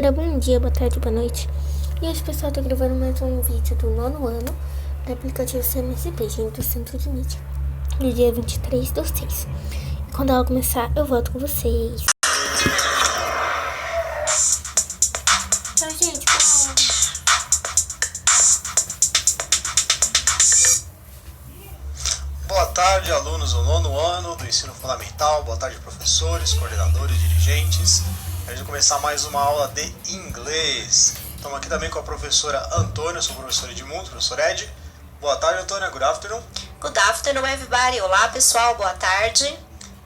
galera, bom dia, boa tarde, boa noite. E hoje, pessoal, tô gravando mais um vídeo do nono ano do aplicativo CMSP, gente, do Centro de Mídia, no dia 23/6. E quando ela começar, eu volto com vocês. Então, gente, Boa tarde, alunos do nono ano do ensino fundamental. Boa tarde, professores, coordenadores, dirigentes. A gente vai começar mais uma aula de inglês. Estamos aqui também com a professora Antônia, sou o professor Edmundo, professor Ed. Boa tarde, Antônia. Good afternoon. Good afternoon, everybody. Olá, pessoal. Boa tarde.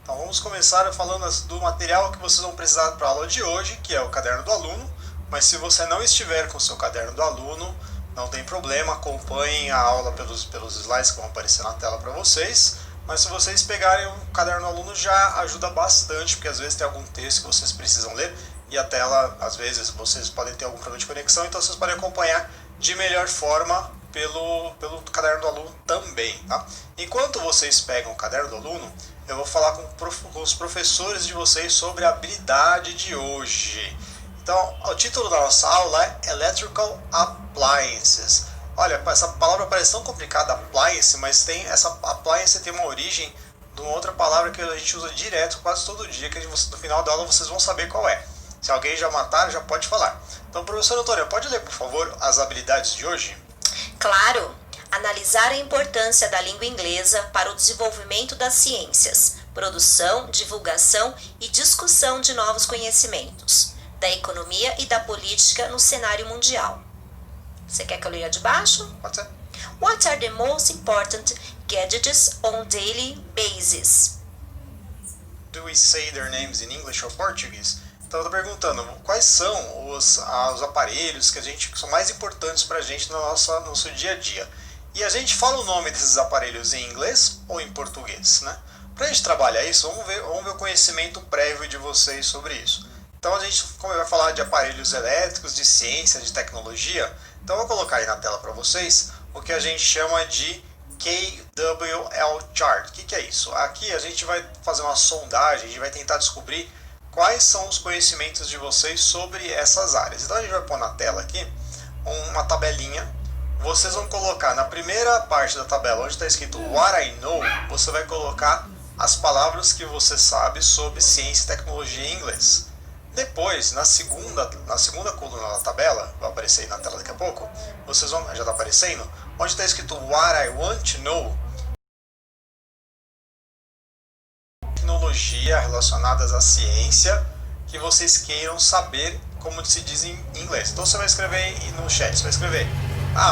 Então, vamos começar falando do material que vocês vão precisar para a aula de hoje, que é o caderno do aluno. Mas se você não estiver com o seu caderno do aluno, não tem problema, acompanhem a aula pelos slides que vão aparecer na tela para vocês. Mas se vocês pegarem o caderno do aluno já ajuda bastante, porque às vezes tem algum texto que vocês precisam ler e a tela, às vezes, vocês podem ter algum problema de conexão, então vocês podem acompanhar de melhor forma pelo caderno do aluno também. Tá? Enquanto vocês pegam o caderno do aluno, eu vou falar com os professores de vocês sobre a habilidade de hoje. Então, o título da nossa aula é Electrical Appliances. Olha, essa palavra parece tão complicada, appliance, mas essa appliance tem uma origem de uma outra palavra que a gente usa direto, quase todo dia, que no final da aula vocês vão saber qual é. Se alguém já matar, já pode falar. Então, professora Antônia, pode ler, por favor, as habilidades de hoje? Claro! Analisar a importância da língua inglesa para o desenvolvimento das ciências, produção, divulgação e discussão de novos conhecimentos, da economia e da política no cenário mundial. Você quer que eu leia de baixo? Pode ser. What are the most important gadgets on daily basis? Do we say their names in English or Portuguese? Então eu estou perguntando, quais são os aparelhos que são mais importantes para a gente no nosso dia a dia? E a gente fala o nome desses aparelhos em inglês ou em português, né? Para a gente trabalhar isso, vamos ver o conhecimento prévio de vocês sobre isso. Então a gente vai falar de aparelhos elétricos, de ciência, de tecnologia. Então eu vou colocar aí na tela para vocês o que a gente chama de KWL Chart. O que é isso? Aqui a gente vai fazer uma sondagem, a gente vai tentar descobrir quais são os conhecimentos de vocês sobre essas áreas. Então a gente vai pôr na tela aqui uma tabelinha. Vocês vão colocar na primeira parte da tabela, onde está escrito What I Know, você vai colocar as palavras que você sabe sobre ciência e tecnologia em inglês. Depois, na segunda coluna da tabela, vai aparecer aí na tela daqui a pouco, já está aparecendo, onde está escrito What I Want to Know, tecnologia relacionadas à ciência que vocês queiram saber como se diz em inglês. Então você vai escrever aí no chat, você vai escrever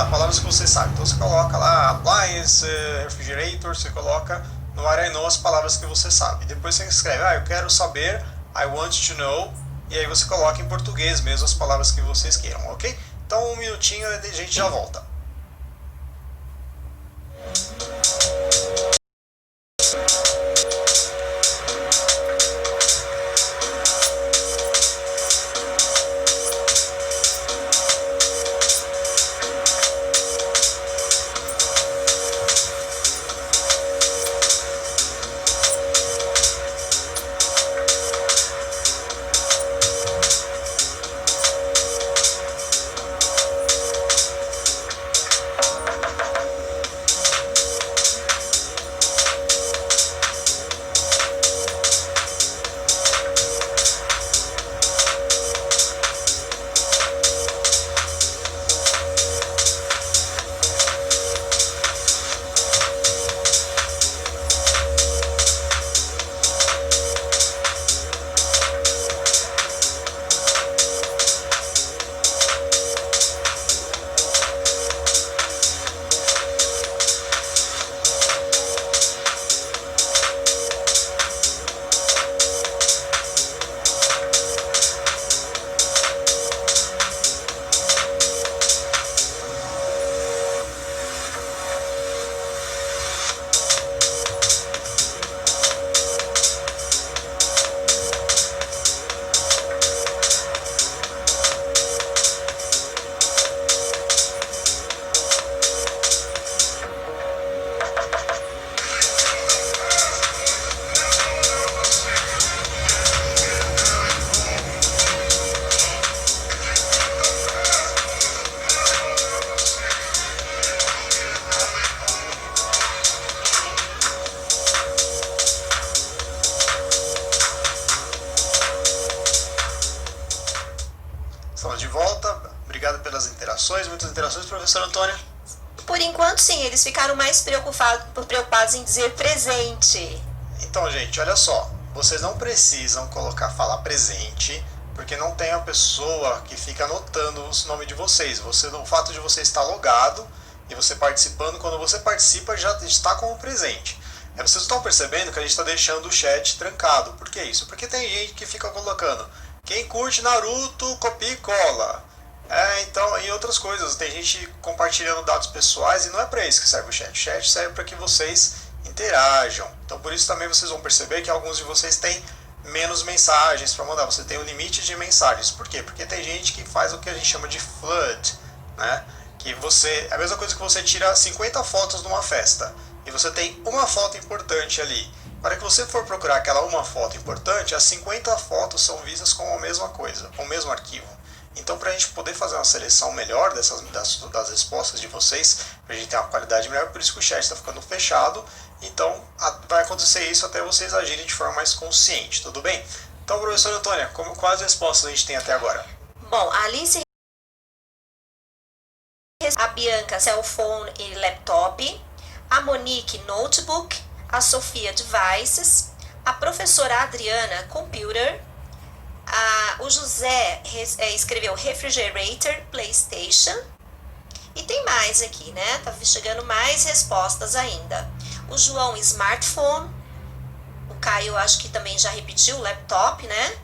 palavras que você sabe. Então você coloca lá appliance, refrigerator, você coloca no What I Know as palavras que você sabe. Depois você escreve, eu quero saber, I want to know, e aí você coloca em português mesmo as palavras que vocês queiram, ok? Então um minutinho e a gente já volta. Estamos de volta. Obrigado pelas interações, muitas interações, professor Antônia. Por enquanto, sim, eles ficaram mais preocupados em dizer presente. Então, gente, olha só. Vocês não precisam falar presente, porque não tem a pessoa que fica anotando o nome de vocês. O fato de você estar logado e você participando, quando você participa, já está como presente. Vocês estão percebendo que a gente está deixando o chat trancado. Por que isso? Porque tem gente que fica colocando: quem curte Naruto, copia e cola. Então, e outras coisas. Tem gente compartilhando dados pessoais e não é para isso que serve o chat. O chat serve para que vocês interajam. Então, por isso também vocês vão perceber que alguns de vocês têm menos mensagens para mandar. Você tem um limite de mensagens. Por quê? Porque tem gente que faz o que a gente chama de flood, né? Que é a mesma coisa que você tira 50 fotos numa festa e você tem uma foto importante ali. Para que você for procurar aquela uma foto importante, as 50 fotos são vistas como a mesma coisa, com o mesmo arquivo. Então, para a gente poder fazer uma seleção melhor das respostas de vocês, para a gente ter uma qualidade melhor, por isso que o chat está ficando fechado. Então, vai acontecer isso até vocês agirem de forma mais consciente, tudo bem? Então, professora Antônia, quais respostas a gente tem até agora? Bom, a Alice, a Bianca, cell phone e laptop, a Monique, notebook, a Sofia, devices, a professora Adriana, computer, o José escreveu refrigerator, PlayStation, e tem mais aqui, né? Tá chegando mais respostas ainda. O João, smartphone, o Caio, acho que também já repetiu, laptop, né?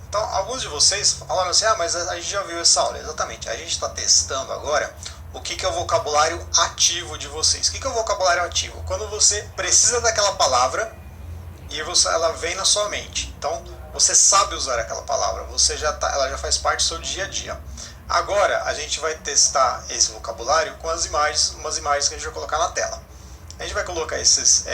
Então, alguns de vocês falaram assim: mas a gente já viu essa aula. Exatamente, a gente está testando agora o que é o vocabulário ativo de vocês. O que é o vocabulário ativo? Quando você precisa daquela palavra e ela vem na sua mente. Então, você sabe usar aquela palavra, ela já faz parte do seu dia a dia. Agora, a gente vai testar esse vocabulário com umas imagens que a gente vai colocar na tela. A gente vai colocar esses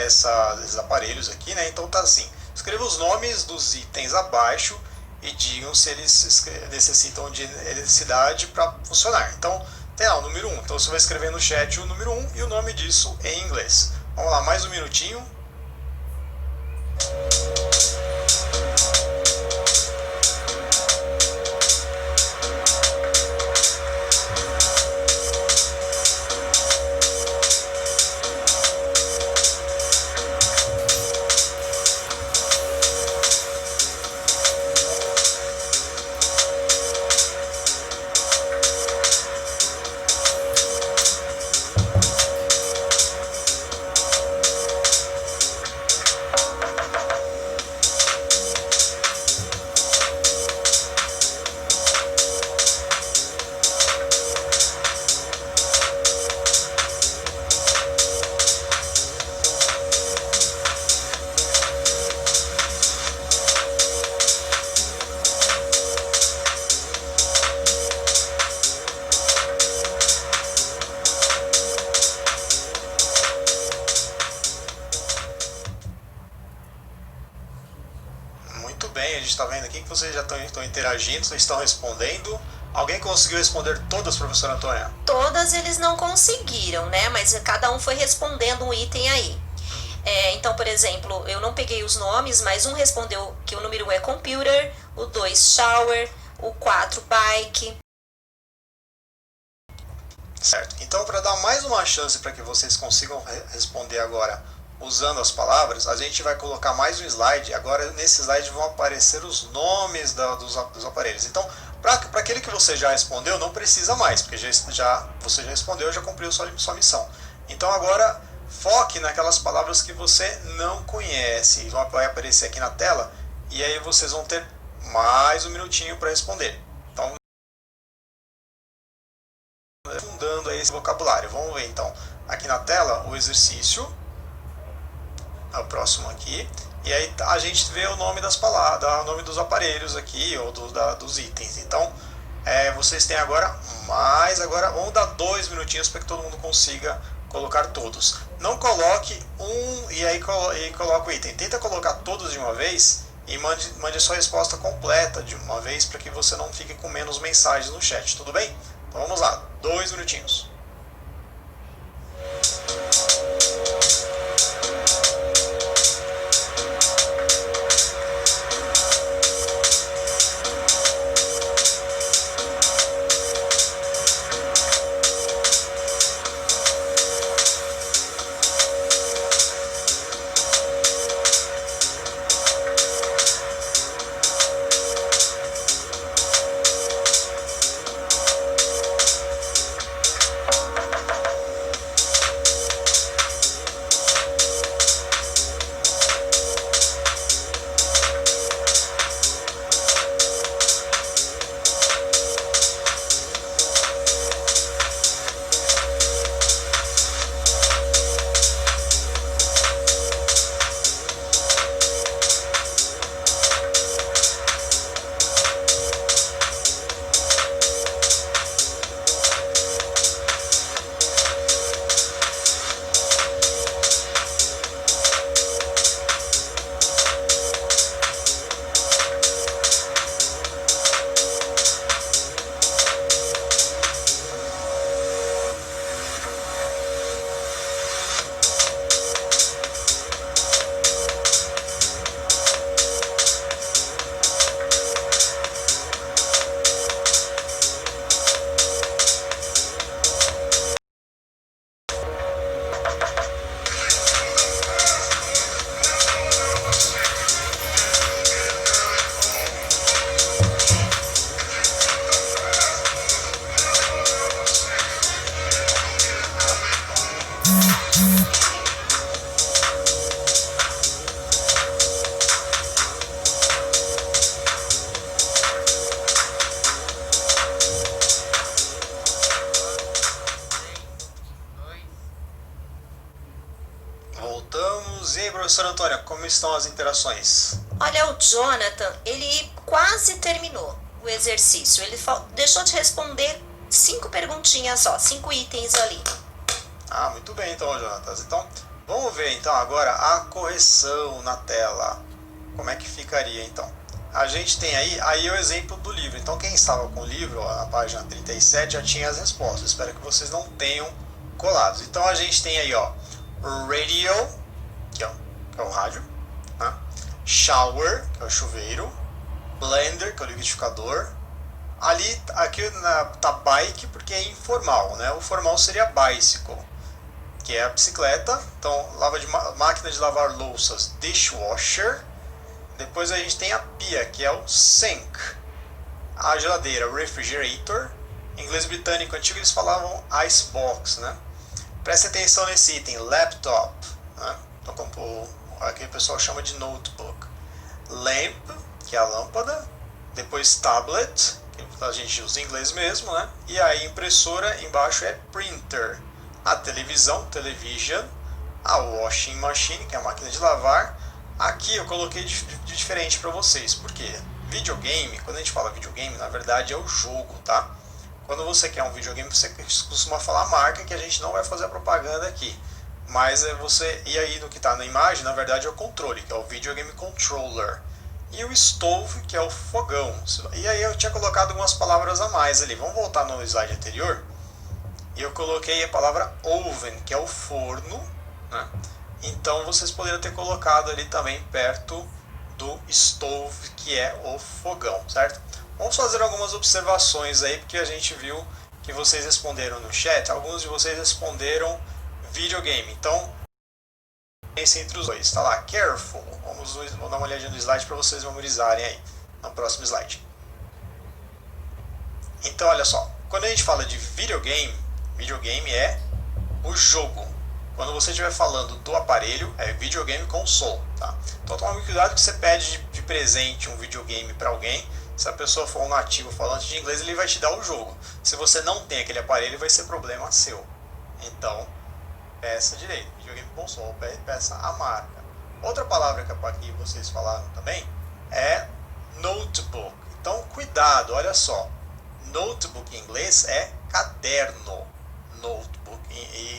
aparelhos aqui, né? Então tá assim: escreva os nomes dos itens abaixo e digam se eles necessitam de eletricidade para funcionar. Então, tem lá o número 1. Então você vai escrever no chat o número 1 e o nome disso em inglês. Vamos lá, mais um minutinho. A gente está vendo aqui que vocês já estão interagindo, vocês estão respondendo. Alguém conseguiu responder todas, professora Antônia? Todas eles não conseguiram, né? Mas cada um foi respondendo um item aí. Então, por exemplo, eu não peguei os nomes, mas um respondeu que o número 1 é computer, o 2 shower, o 4 bike. Certo. Então, para dar mais uma chance para que vocês consigam responder agora usando as palavras, a gente vai colocar mais um slide. Agora, nesse slide vão aparecer os nomes dos aparelhos. Então, para aquele que você já respondeu, não precisa mais, porque você já respondeu, já cumpriu sua missão. Então, agora, foque naquelas palavras que você não conhece. Vai aparecer aqui na tela, e aí vocês vão ter mais um minutinho para responder. Então, fundando aí esse vocabulário. Vamos ver, então, aqui na tela, o exercício. O próximo aqui, e aí a gente vê o nome das palavras, o nome dos aparelhos aqui, ou dos itens. Então, vocês têm agora vamos dar 2 minutinhos para que todo mundo consiga colocar todos. Não coloque um e aí coloca o item. Tenta colocar todos de uma vez e mande a sua resposta completa de uma vez, para que você não fique com menos mensagens no chat, tudo bem? Então vamos lá, 2 minutinhos. professora Antônia, como estão as interações? Olha, o Jonathan, ele quase terminou o exercício. Ele deixou de responder 5 perguntinhas só, 5 itens ali. Ah, muito bem então, Jonatas. Então, vamos ver então agora a correção na tela. Como é que ficaria então? A gente tem aí é o exemplo do livro. Então, quem estava com o livro, ó, na página 37, já tinha as respostas. Espero que vocês não tenham colados. Então, a gente tem aí, ó, radio, que é o rádio, né? Shower, que é o chuveiro, blender, que é o liquidificador. Ali, aqui tá bike, porque é informal, né? O formal seria bicycle, que é a bicicleta. Então, máquina de lavar louças, dishwasher. Depois a gente tem a pia, que é o sink. A geladeira, refrigerator. Em inglês britânico antigo eles falavam icebox, né? Preste atenção nesse item, laptop, né? Então, como aqui o pessoal chama de notebook. Lamp, que é a lâmpada. Depois tablet, que a gente usa em inglês mesmo, né? E aí impressora embaixo é printer. A televisão, television. A washing machine, que é a máquina de lavar. Aqui eu coloquei de diferente para vocês, porque videogame, quando a gente fala videogame, na verdade é o jogo, tá? Quando você quer um videogame, você costuma falar a marca, que a gente não vai fazer a propaganda aqui. Mas e aí no que está na imagem, na verdade é o controle, que é o videogame controller. E o stove, que é o fogão. E aí eu tinha colocado algumas palavras a mais ali. Vamos voltar no slide anterior. E eu coloquei a palavra oven, que é o forno, né? Então vocês poderiam ter colocado ali também perto do stove, que é o fogão, certo? Vamos fazer algumas observações aí, porque a gente viu que vocês responderam no chat. Alguns de vocês responderam videogame. Então, entre os dois, está lá, careful. Vamos dar uma olhadinha no slide para vocês memorizarem aí, no próximo slide. Então, olha só, quando a gente fala de videogame é o jogo. Quando você estiver falando do aparelho, é videogame console, tá? Então toma cuidado que você pede de presente um videogame para alguém. Se a pessoa for um nativo falante de inglês, ele vai te dar o jogo. Se você não tem aquele aparelho, vai ser problema seu. Então, peça direito, videogame console, peça a marca. Outra palavra que aqui vocês falaram também é notebook. Então, cuidado, olha só. Notebook em inglês é caderno. Notebook.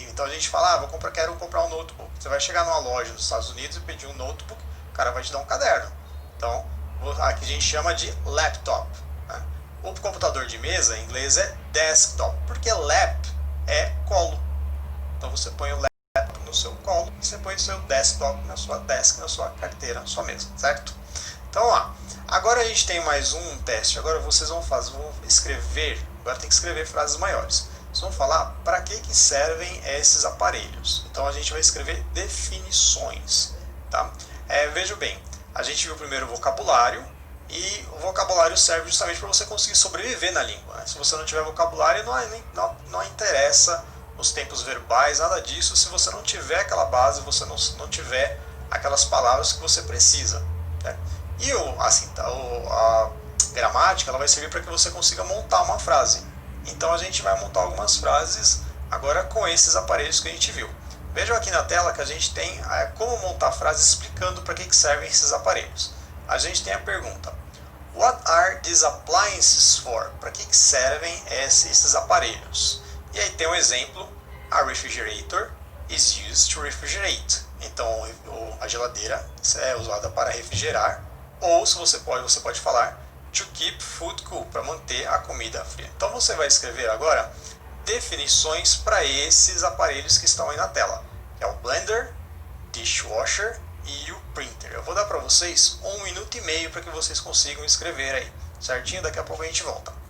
Então a gente fala, quero comprar um notebook. Você vai chegar numa loja nos Estados Unidos e pedir um notebook, o cara vai te dar um caderno. Então, aqui a gente chama de laptop, né? O computador de mesa em inglês é desktop, porque lap é colo. Então você põe o laptop no seu colo e você põe o seu desktop na sua desk, na sua carteira, na sua mesa, certo? Então, ó, agora a gente tem mais um teste. Agora vocês vão escrever, agora tem que escrever frases maiores. Vocês vão falar para que servem esses aparelhos. Então a gente vai escrever definições, tá? Veja bem, a gente viu primeiro o vocabulário, e o vocabulário serve justamente para você conseguir sobreviver na língua, né? Se você não tiver vocabulário, não interessa os tempos verbais, nada disso, se você não tiver aquela base, você não tiver aquelas palavras que você precisa, né? E a gramática ela vai servir para que você consiga montar uma frase. Então a gente vai montar algumas frases agora com esses aparelhos que a gente viu. Vejam aqui na tela que a gente tem como montar frases explicando para que servem esses aparelhos. A gente tem a pergunta: What are these appliances for? Para que servem esses aparelhos? E aí tem um exemplo: A refrigerator is used to refrigerate. Então a geladeira é usada para refrigerar. Ou se você pode falar to keep food cool, para manter a comida fria. Então você vai escrever agora definições para esses aparelhos que estão aí na tela, que é o blender, dishwasher e o printer. Eu vou dar para vocês 1 minuto e meio para que vocês consigam escrever aí, certinho? Daqui a pouco a gente volta.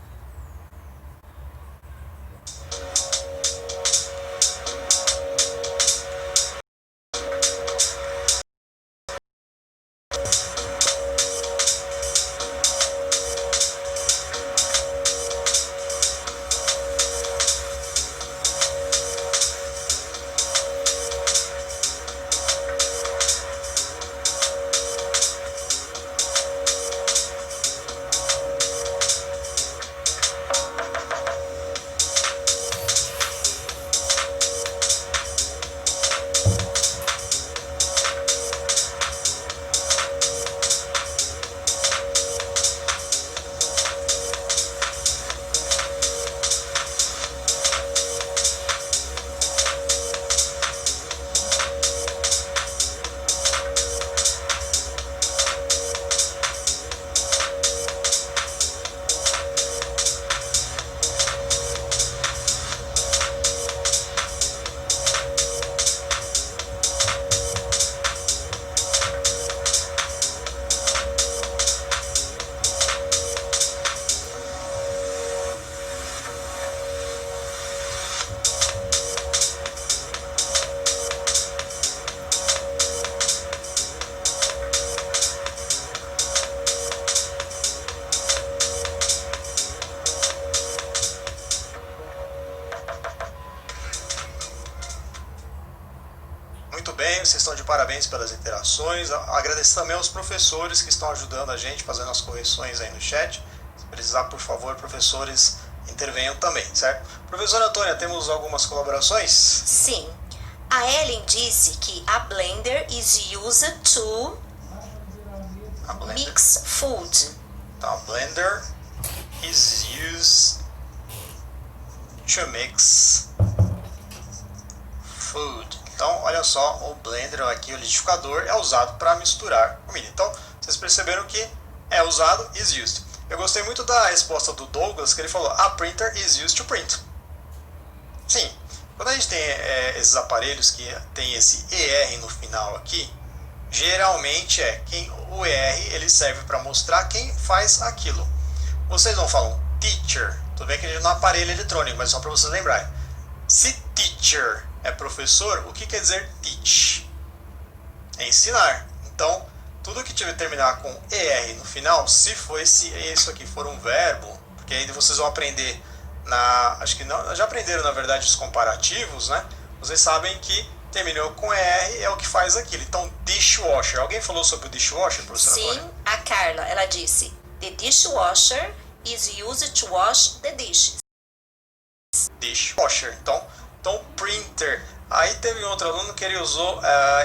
vocês estão de parabéns pelas interações. Agradeço também aos professores que estão ajudando a gente, fazendo as correções aí no chat. Se precisar, por favor, professores, intervenham também, certo? Professora Antônia, temos algumas colaborações? Sim. A Ellen disse que a blender is used to mix food. Então, a blender is used to mix food. Então, olha só, o blender aqui, o liquidificador, é usado para misturar comida. Então, vocês perceberam que é usado, is used. Eu gostei muito da resposta do Douglas, que ele falou, a printer is used to print. Sim, quando a gente tem esses aparelhos que tem esse ER no final aqui, geralmente o ER ele serve para mostrar quem faz aquilo. Vocês não falam teacher, tudo bem que ele não é um aparelho eletrônico, mas só para vocês lembrarem. Se teacher é professor, o que quer dizer teach? É ensinar. Então, tudo que tiver terminar com ER no final, se for isso aqui for um verbo, porque aí vocês vão aprender acho que não, já aprenderam na verdade os comparativos, né? Vocês sabem que terminou com ER é o que faz aquilo. Então, dishwasher. Alguém falou sobre o dishwasher, professora Antônia? Sim, a Carla, ela disse, the dishwasher is used to wash the dishes. Dishwasher. Então printer. Aí teve outro aluno que ele usou,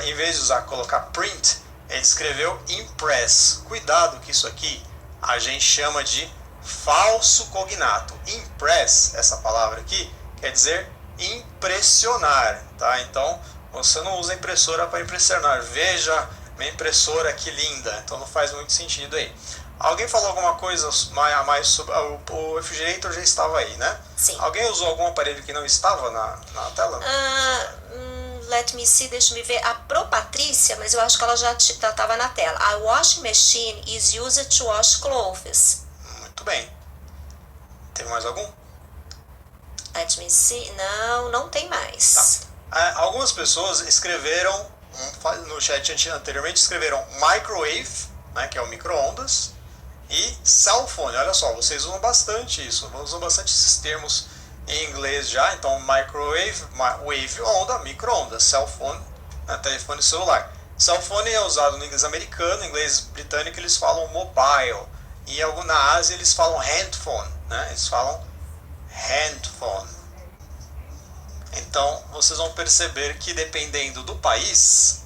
em vez de colocar print, ele escreveu impress. Cuidado que isso aqui a gente chama de falso cognato. Impress, essa palavra aqui, quer dizer impressionar, tá? Então, você não usa impressora para impressionar. Veja minha impressora, que linda. Então não faz muito sentido aí. Alguém falou alguma coisa a mais sobre... O refrigerator já estava aí, né? Sim. Alguém usou algum aparelho que não estava na tela? Let me see, deixa me ver. A Pro Patrícia, mas eu acho que ela já estava na tela. A washing machine is used to wash clothes. Muito bem. Teve mais algum? Let me see. Não tem mais. Tá. Algumas pessoas escreveram, no chat anteriormente, escreveram microwave, né, que é o micro-ondas, e cell phone. Olha só, vocês usam bastante isso, usam bastante esses termos em inglês já. Então, microwave, wave, onda, micro-ondas, cell phone, né, telefone celular. Cell phone é usado no inglês americano, no inglês britânico eles falam mobile, e na Ásia eles falam handphone, né, eles falam handphone. Então, vocês vão perceber que dependendo do país,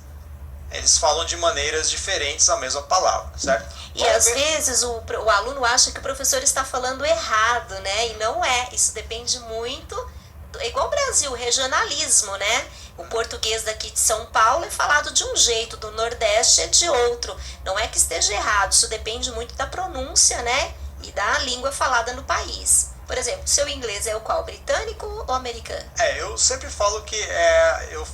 eles falam de maneiras diferentes a mesma palavra, certo? E às vezes o aluno acha que o professor está falando errado, né? E não é. Isso depende muito. É igual o Brasil, regionalismo, né? O português daqui de São Paulo é falado de um jeito, do Nordeste é de outro. Não é que esteja errado, isso depende muito da pronúncia, né? E da língua falada no país. Por exemplo, seu inglês é o qual? Britânico ou americano? Eu sempre falo que eu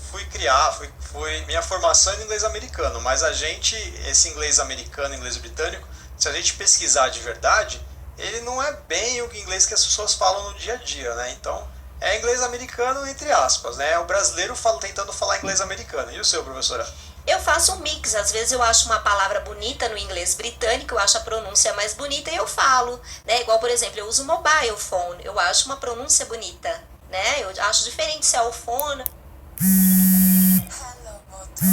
minha formação é em inglês americano, mas esse inglês americano, inglês britânico, se a gente pesquisar de verdade, ele não é bem o inglês que as pessoas falam no dia a dia, né? Então, é inglês americano entre aspas, né? O brasileiro tentando falar inglês americano. E o seu, professora? Eu faço um mix, às vezes eu acho uma palavra bonita no inglês britânico, eu acho a pronúncia mais bonita e eu falo, né? Igual, por exemplo, eu uso mobile phone, eu acho uma pronúncia bonita, né? Eu acho diferente cell phone. Hello, motor.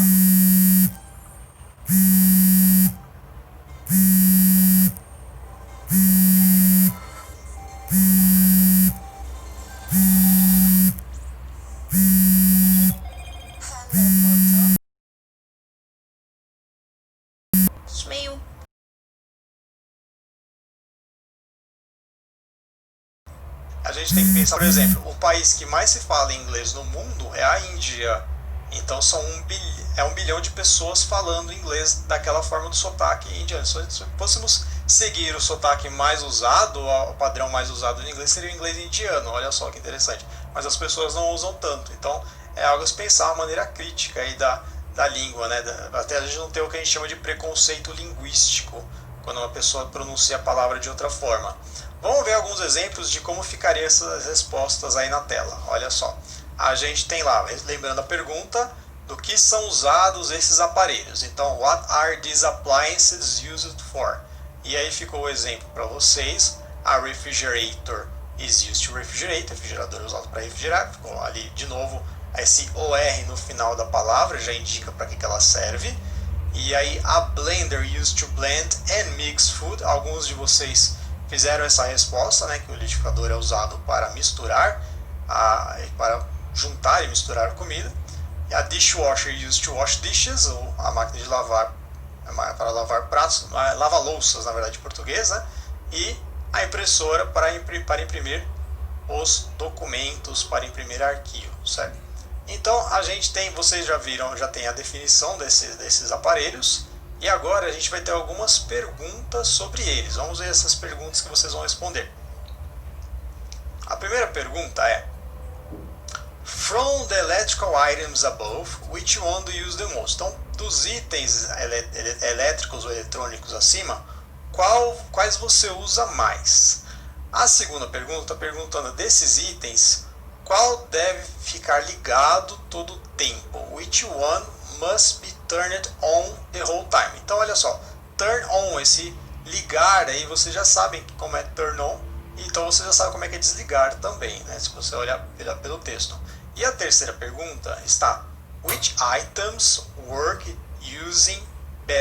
Meio. A gente tem que pensar, por exemplo, o país que mais se fala inglês no mundo é a Índia. Então são 1 bilhão de pessoas falando inglês daquela forma do sotaque indiano. Se fôssemos seguir o sotaque mais usado, o padrão mais usado no inglês seria o inglês indiano. Olha só que interessante. Mas as pessoas não usam tanto. Então é algo a se pensar, uma maneira crítica aí da língua, né? Até a gente não ter o que a gente chama de preconceito linguístico, quando uma pessoa pronuncia a palavra de outra forma. Vamos ver alguns exemplos de como ficariam essas respostas aí na tela. Olha só, a gente tem lá, lembrando a pergunta, do que são usados esses aparelhos. Então, what are these appliances used for? E aí ficou o exemplo para vocês. A refrigerator is used to refrigerate, refrigerador é usado para refrigerar. Ficou ali de novo esse OR no final da palavra já indica para que ela serve. E aí a blender used to blend and mix food. Alguns de vocês fizeram essa resposta, né, que o liquidificador é usado para misturar, para juntar e misturar comida. E a dishwasher used to wash dishes, ou a máquina de lavar para lavar pratos, lava-louças na verdade em português, né? E a impressora para imprimir os documentos, para imprimir arquivos, certo? Então a gente tem, vocês já viram, já tem a definição desses aparelhos, e agora a gente vai ter algumas perguntas sobre eles. Vamos ver essas perguntas que vocês vão responder. A primeira pergunta é: From the electrical items above, which one do you use the most? Então, dos itens elétricos ou eletrônicos acima, quais você usa mais? A segunda pergunta, perguntando desses itens, qual deve ficar ligado todo o tempo? Which one must be turned on the whole time? Então, olha só, turn on, esse ligar aí, vocês já sabem como é turn on, então você já sabe como é que é desligar também, né? Se você olhar pelo texto. E a terceira pergunta está: Which items work using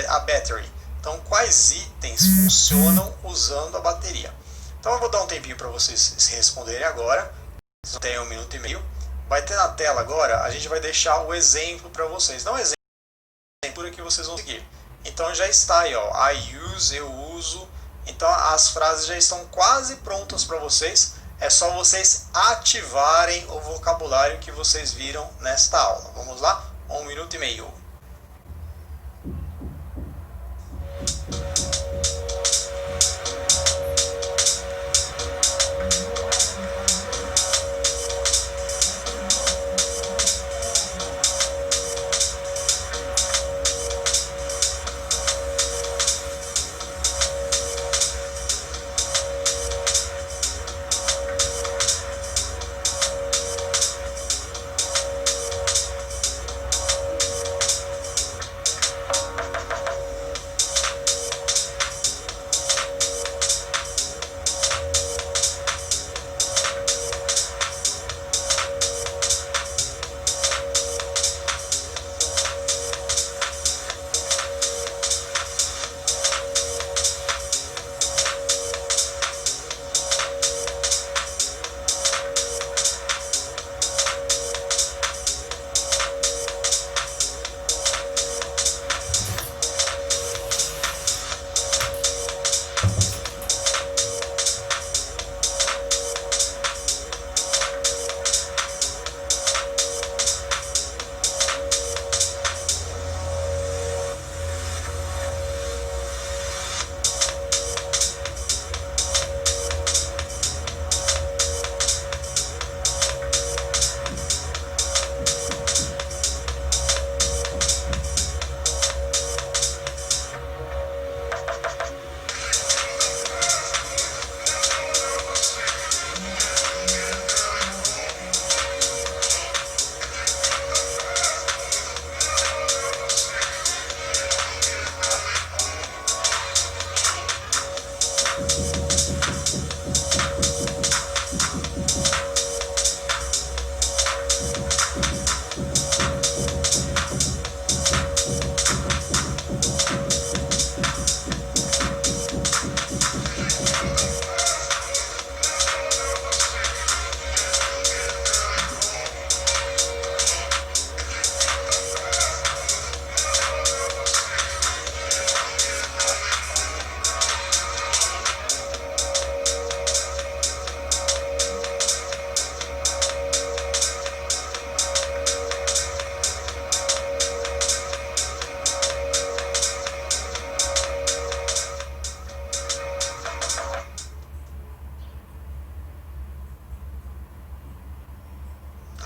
a battery? Então, quais itens funcionam usando a bateria? Então, eu vou dar um tempinho para vocês se responderem agora. Vocês têm 1 minuto e meio. Vai ter na tela agora, a gente vai deixar o exemplo para vocês. Não exemplo que vocês vão seguir. Então, já está aí, ó. I use, eu uso. Então, as frases já estão quase prontas para vocês. É só vocês ativarem o vocabulário que vocês viram nesta aula. Vamos lá? 1 minuto e meio.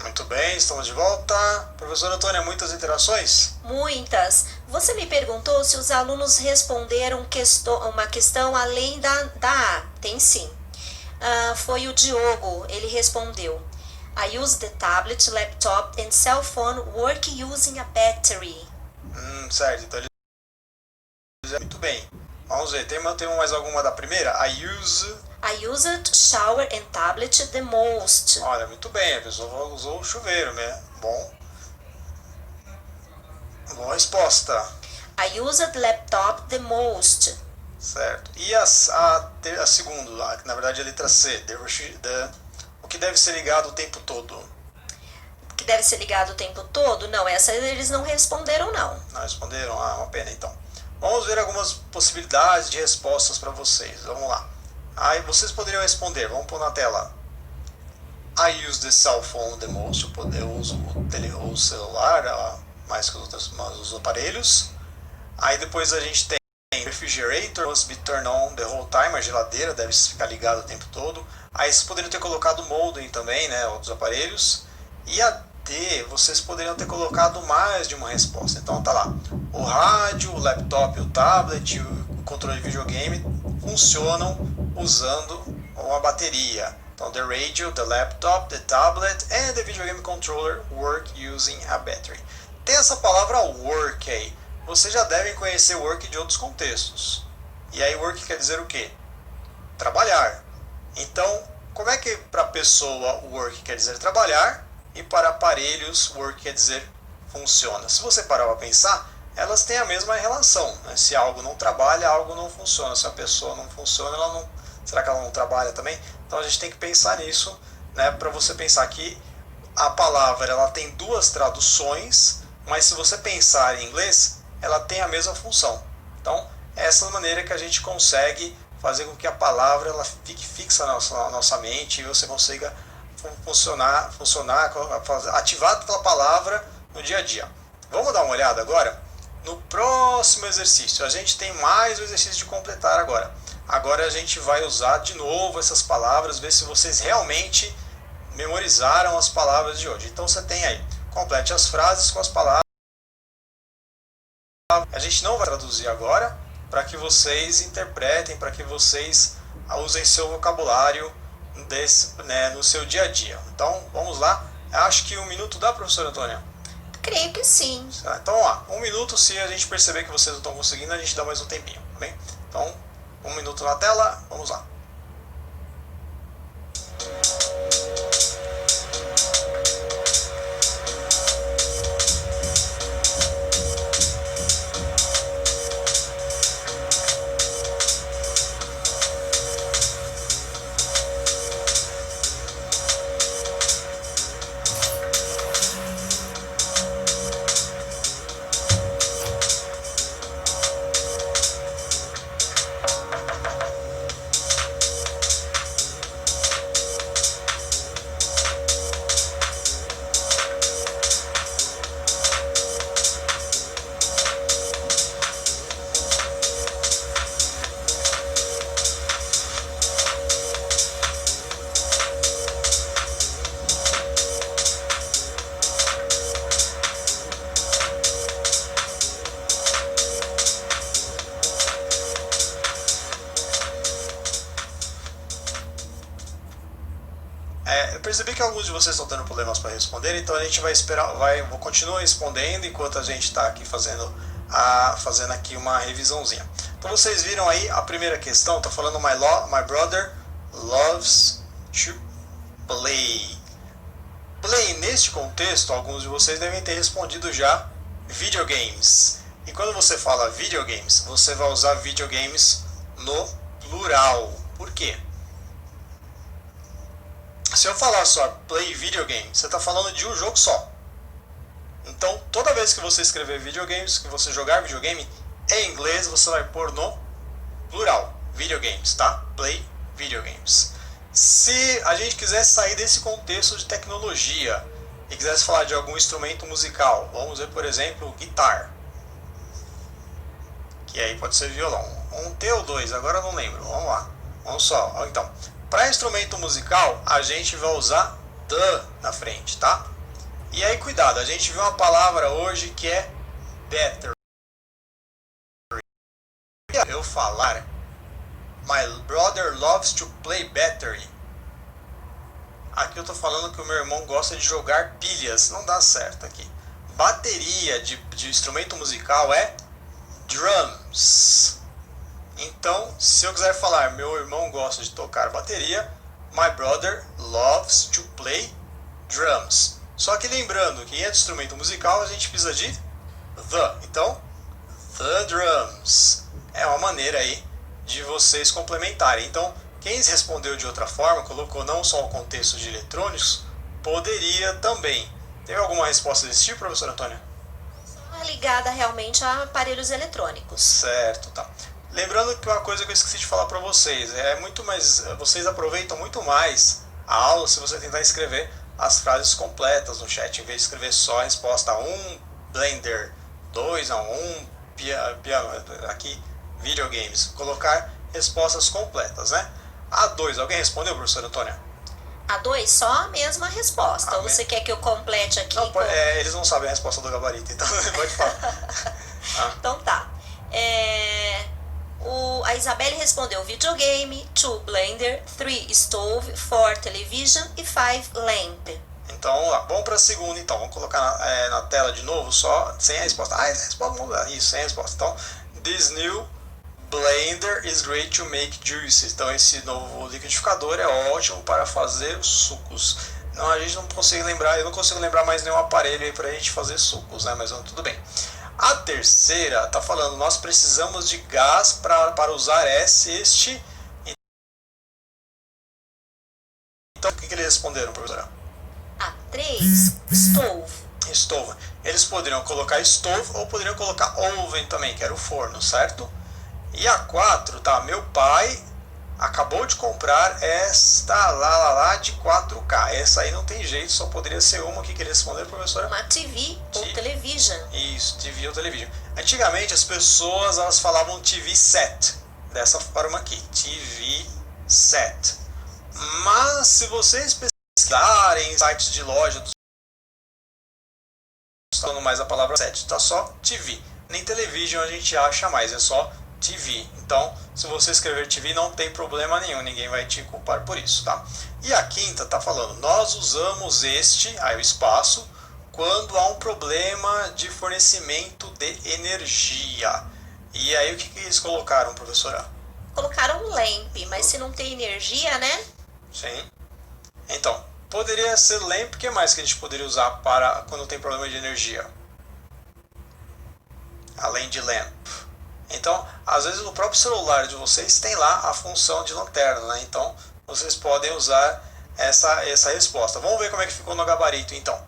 Muito bem, estamos de volta. Professora Antônia, muitas interações? Muitas. Você me perguntou se os alunos responderam uma questão além da A. Tem sim. Foi o Diogo, ele respondeu: I use the tablet, laptop and cell phone work using a battery. Certo, então ele... Muito bem. Vamos ver, tem mais alguma da primeira? I I used shower and tablet the most. Olha, muito bem, a pessoa usou o chuveiro, né? Bom. Boa resposta. I used laptop the most. Certo. E a segunda, que na verdade é a letra C. O que deve ser ligado o tempo todo? Que deve ser ligado o tempo todo? Não, essa eles não responderam, não. Não responderam? Ah, uma pena então. Vamos ver algumas possibilidades de respostas para vocês. Vamos lá. Aí vocês poderiam responder, vamos pôr na tela. I use the cell phone the most. Eu uso o celular mais que os aparelhos. Aí depois a gente tem refrigerator must be turned on the whole time. A geladeira deve ficar ligada o tempo todo. Aí vocês poderiam ter colocado modem também, né, outros aparelhos. E a D, vocês poderiam ter colocado mais de uma resposta. Então tá lá. O rádio, o laptop, o tablet, o controle de videogame funcionam usando uma bateria. Então, the radio, the laptop, the tablet and the video game controller work using a battery. Tem essa palavra work aí. Vocês já devem conhecer work de outros contextos. E aí work quer dizer o quê? Trabalhar. Então, como é que para a pessoa work quer dizer trabalhar e para aparelhos work quer dizer funciona? Se você parar para pensar, elas têm a mesma relação, né? Se algo não trabalha, algo não funciona. Se a pessoa não funciona, será que ela não trabalha também? Então a gente tem que pensar nisso, né? Para você pensar que a palavra ela tem duas traduções, mas se você pensar em inglês, ela tem a mesma função. Então, essa é a maneira que a gente consegue fazer com que a palavra ela fique fixa na nossa mente e você consiga ativar aquela palavra no dia a dia. Vamos dar uma olhada agora no próximo exercício. A gente tem mais um exercício de completar agora. Agora a gente vai usar de novo essas palavras, ver se vocês realmente memorizaram as palavras de hoje. Então você tem aí, complete as frases com as palavras. A gente não vai traduzir agora, para que vocês interpretem, para que vocês usem seu vocabulário no seu dia a dia. Então, vamos lá. Acho que 1 minuto dá, professora Antônia? Creio que sim. Então, vamos lá. 1 minuto, se a gente perceber que vocês não estão conseguindo, a gente dá mais um tempinho, tá bem? Então, 1 minuto na tela, vamos lá. Eu percebi que alguns de vocês estão tendo problemas para responder, então a gente vai esperar, vou continuar respondendo enquanto a gente está aqui fazendo aqui uma revisãozinha. Então vocês viram aí a primeira questão, está falando my brother loves to play. Play neste contexto, alguns de vocês devem ter respondido já videogames. E quando você fala videogames, você vai usar videogames no plural. Por quê? Se eu falar só play videogame, você está falando de um jogo só. Então, toda vez que você escrever videogames, que você jogar videogame, em inglês você vai pôr no plural, videogames, tá? Play videogames. Se a gente quisesse sair desse contexto de tecnologia e quisesse falar de algum instrumento musical, vamos ver, por exemplo, guitar. Que aí pode ser violão. Um T ou dois, agora eu não lembro. Vamos lá. Vamos só. Então, para instrumento musical, a gente vai usar the na frente, tá? E aí, cuidado, a gente viu uma palavra hoje que é battery. Eu falar my brother loves to play battery. Aqui eu tô falando que o meu irmão gosta de jogar pilhas. Não dá certo aqui. Bateria de instrumento musical é drums. Então, se eu quiser falar meu irmão gosta de tocar bateria, my brother loves to play drums. Só que lembrando que em instrumento musical a gente precisa de the. Então, the drums. É uma maneira aí de vocês complementarem. Então, quem respondeu de outra forma, colocou não só o contexto de eletrônicos, poderia também. Teve alguma resposta desse tipo, professor Antônio? Só ligada realmente a aparelhos eletrônicos. Certo, tá. Lembrando que uma coisa que eu esqueci de falar para vocês, vocês aproveitam muito mais a aula se você tentar escrever as frases completas no chat, em vez de escrever só a resposta a 1, Blender, 2 a 1, piano, aqui, videogames. Colocar respostas completas, né? A 2, alguém respondeu, professor Antônio? A 2, só a mesma resposta. Ou você quer que eu complete aqui? Não, eles não sabem a resposta do gabarito, então pode falar. Então tá. A Isabelle respondeu videogame, 2 blender, 3 stove, 4 television e 5 lamp. Então vamos lá, vamos para a segunda então. Vamos colocar na tela de novo, só sem a resposta. Essa resposta não dá. Isso, sem a resposta. Então, this new blender is great to make juices. Então esse novo liquidificador é ótimo para fazer sucos. Não, a gente não consegue lembrar, eu não consigo lembrar mais nenhum aparelho aí para a gente fazer sucos, né? Mas tudo bem. A terceira está falando, nós precisamos de gás para usar este. Então o que eles responderam, professora? A 3, stove. Stove. Eles poderiam colocar stove ou poderiam colocar oven também, que era o forno, certo? E a 4, tá? Meu pai acabou de comprar esta lá de 4K. Essa aí não tem jeito, só poderia ser uma. O que eles responderam, professora? Uma TV ou television. Isso, TV ou television. Antigamente as pessoas elas falavam TV set, dessa forma aqui, TV set. Mas se vocês pesquisarem em sites de loja, falando mais a palavra set, está só TV. Nem television a gente acha mais, é só TV. Então, se você escrever TV, não tem problema nenhum, ninguém vai te culpar por isso, tá? E a quinta está falando, nós usamos aí o espaço, quando há um problema de fornecimento de energia. E aí o que eles colocaram, professora? Colocaram um lamp, mas se não tem energia, né? Sim. Então, poderia ser lamp, o que mais que a gente poderia usar para quando tem problema de energia? Além de lamp. Então, às vezes no próprio celular de vocês tem lá a função de lanterna, né? Então, vocês podem usar essa resposta. Vamos ver como é que ficou no gabarito, então.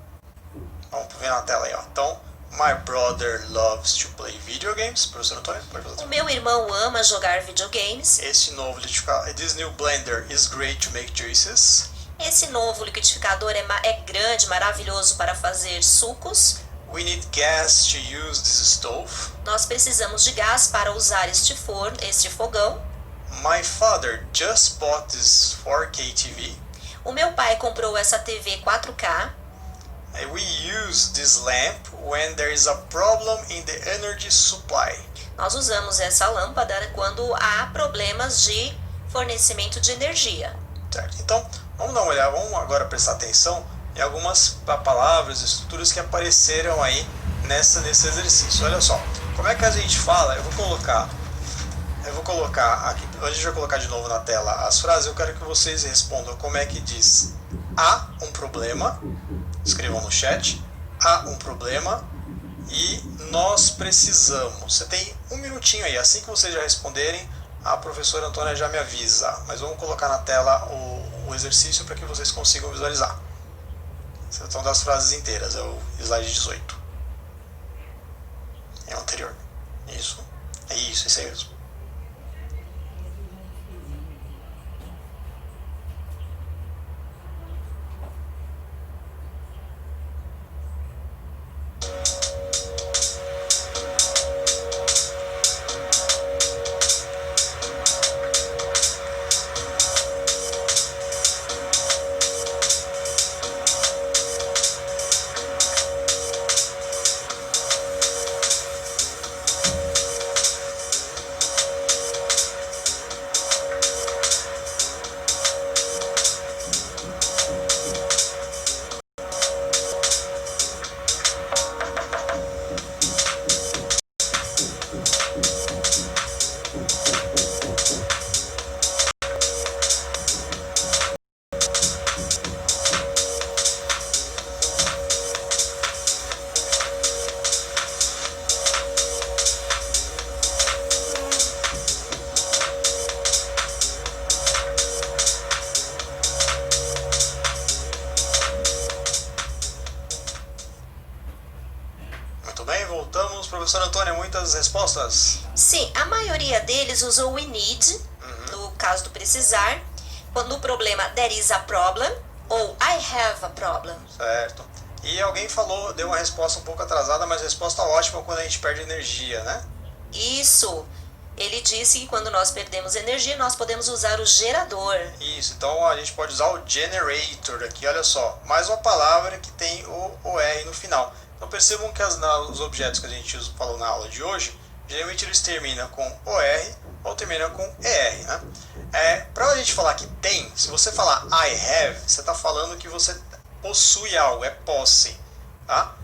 Vamos ver na tela aí, ó. Então, my brother loves to play video games. Professor Antônio, pode fazer. O meu irmão ama jogar videogames. Esse novo liquidificador, this new blender is great to make juices. Esse novo liquidificador é grande, maravilhoso para fazer sucos. We need gas to use this stove. Nós precisamos de gás para usar este forno, este fogão. My father just bought this 4K TV. O meu pai comprou essa TV 4K. We use this lamp when there is a problem in the energy supply. Nós usamos essa lâmpada quando há problemas de fornecimento de energia. Certo. Então, vamos dar uma olhada, vamos agora prestar atenção em algumas palavras, estruturas que apareceram aí nesse exercício. Olha só, como é que a gente fala? Eu vou colocar aqui, a gente vai colocar de novo na tela as frases. Eu quero que vocês respondam como é que diz há um problema. Escrevam no chat, há um problema e nós precisamos. Você tem um minutinho aí, assim que vocês já responderem, a professora Antônia já me avisa. Mas vamos colocar na tela o exercício para que vocês consigam visualizar. São das frases inteiras, é o slide 18. É o anterior. Isso aí mesmo. Professor Antônio, muitas respostas? Sim, a maioria deles usou we need, no caso do precisar, quando o problema there is a problem ou I have a problem. Certo. E alguém falou, deu uma resposta um pouco atrasada, mas resposta ótima quando a gente perde energia, né? Isso. Ele disse que quando nós perdemos energia, nós podemos usar o gerador. Isso, então a gente pode usar o generator aqui, olha só. Mais uma palavra que tem o R no final. Então percebam que os objetos que a gente falou na aula de hoje, geralmente eles terminam com OR ou terminam com ER, né? Para a gente falar que tem, se você falar I have, você está falando que você possui algo, é posse, tá?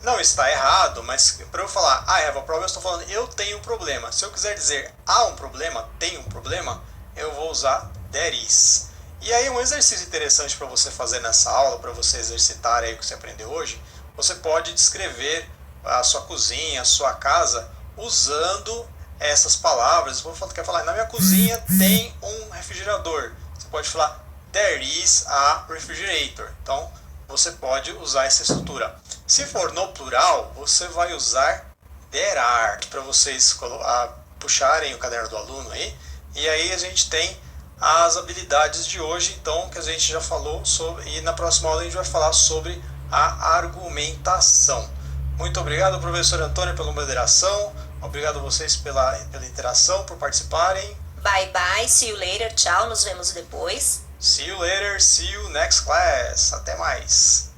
Não está errado, mas para eu falar I have a problem, eu estou falando eu tenho um problema. Se eu quiser dizer há um problema, tem um problema, eu vou usar there is. E aí um exercício interessante para você fazer nessa aula, para você exercitar aí o que você aprendeu hoje, você pode descrever a sua cozinha, a sua casa, usando essas palavras. Você quer falar, na minha cozinha tem um refrigerador. Você pode falar there is a refrigerator. Então você pode usar essa estrutura. Se for no plural, você vai usar there are, para vocês puxarem o caderno do aluno aí. E aí a gente tem as habilidades de hoje, então, que a gente já falou sobre, e na próxima aula a gente vai falar sobre a argumentação. Muito obrigado, professor Antônio, pela moderação. Obrigado a vocês pela interação, por participarem. Bye bye, see you later, tchau, nos vemos depois. See you later, see you next class. Até mais.